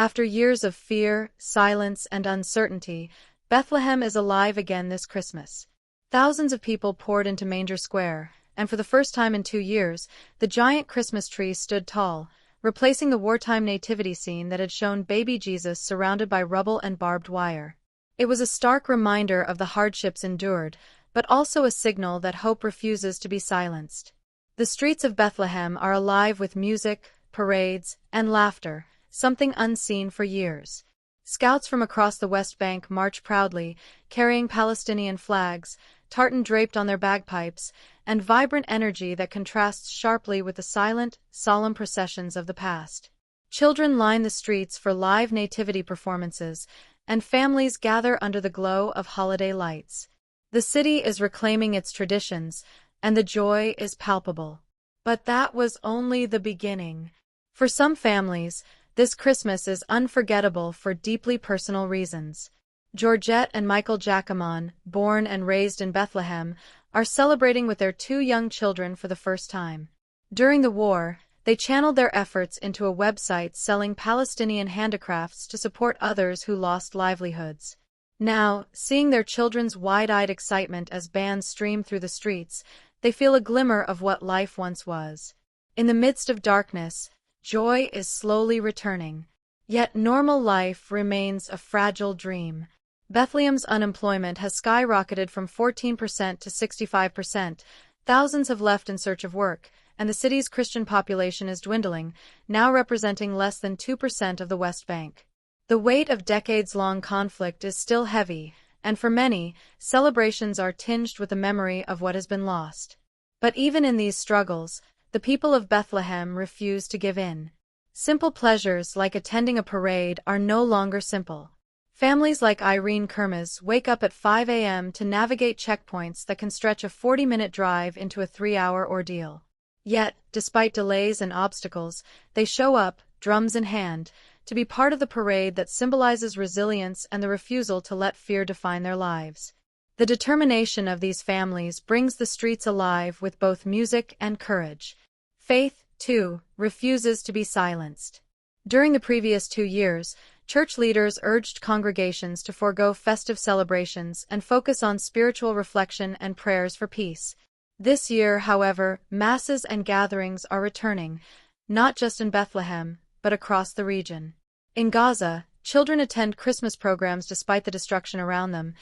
After years of fear, silence, and uncertainty, Bethlehem is alive again this Christmas. Thousands of people poured into Manger Square, and for the first time in 2 years, the giant Christmas tree stood tall, replacing the wartime nativity scene that had shown baby Jesus surrounded by rubble and barbed wire. It was a stark reminder of the hardships endured, but also a signal that hope refuses to be silenced. The streets of Bethlehem are alive with music, parades, and laughter, something unseen for years. Scouts from across the West Bank march proudly, carrying Palestinian flags, tartan draped on their bagpipes, and vibrant energy that contrasts sharply with the silent, solemn processions of the past. Children line the streets for live nativity performances, and families gather under the glow of holiday lights. The city is reclaiming its traditions, and the joy is palpable. But that was only the beginning. For some families, this Christmas is unforgettable for deeply personal reasons. Georgette and Michael Jacquemon, born and raised in Bethlehem, are celebrating with their 2 young children for the first time. During the war, they channeled their efforts into a website selling Palestinian handicrafts to support others who lost livelihoods. Now, seeing their children's wide-eyed excitement as bands stream through the streets, they feel a glimmer of what life once was. In the midst of darkness, joy is slowly returning. Yet normal life remains a fragile dream. Bethlehem's unemployment has skyrocketed from 14% to 65%. Thousands have left in search of work, and the city's Christian population is dwindling, now representing less than 2% of the West Bank. The weight of decades-long conflict is still heavy, and for many, celebrations are tinged with the memory of what has been lost. But even in these struggles, the people of Bethlehem refuse to give in. Simple pleasures like attending a parade are no longer simple. Families like Irene Kermez wake up at 5 a.m. to navigate checkpoints that can stretch a 40-minute drive into a 3-hour ordeal. Yet, despite delays and obstacles, they show up, drums in hand, to be part of the parade that symbolizes resilience and the refusal to let fear define their lives. The determination of these families brings the streets alive with both music and courage. Faith, too, refuses to be silenced. During the previous 2 years, church leaders urged congregations to forego festive celebrations and focus on spiritual reflection and prayers for peace. This year, however, masses and gatherings are returning, not just in Bethlehem, but across the region. In Gaza, children attend Christmas programs despite the destruction around them.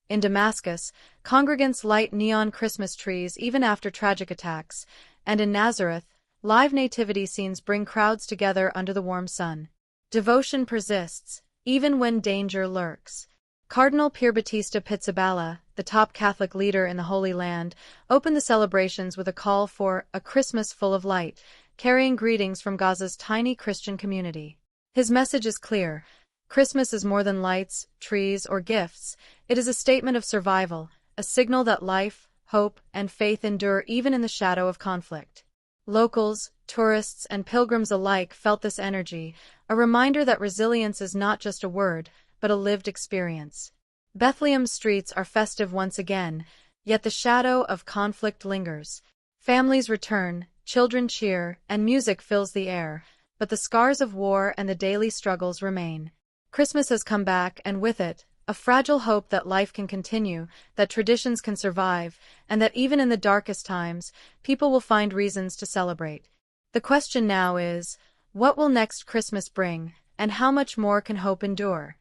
In Damascus, congregants light neon Christmas trees even after tragic attacks, and in Nazareth, live nativity scenes bring crowds together under the warm sun. Devotion persists, even when danger lurks. Cardinal Pierbattista Pizzaballa, the top Catholic leader in the Holy Land, opened the celebrations with a call for a Christmas full of light, carrying greetings from Gaza's tiny Christian community. His message is clear. Christmas is more than lights, trees, or gifts. It is a statement of survival, a signal that life, hope, and faith endure even in the shadow of conflict. Locals, tourists, and pilgrims alike felt this energy, a reminder that resilience is not just a word, but a lived experience. Bethlehem's streets are festive once again, yet the shadow of conflict lingers. Families return, children cheer, and music fills the air, but the scars of war and the daily struggles remain. Christmas has come back, and with it, a fragile hope that life can continue, that traditions can survive, and that even in the darkest times, people will find reasons to celebrate. The question now is, what will next Christmas bring, and how much more can hope endure?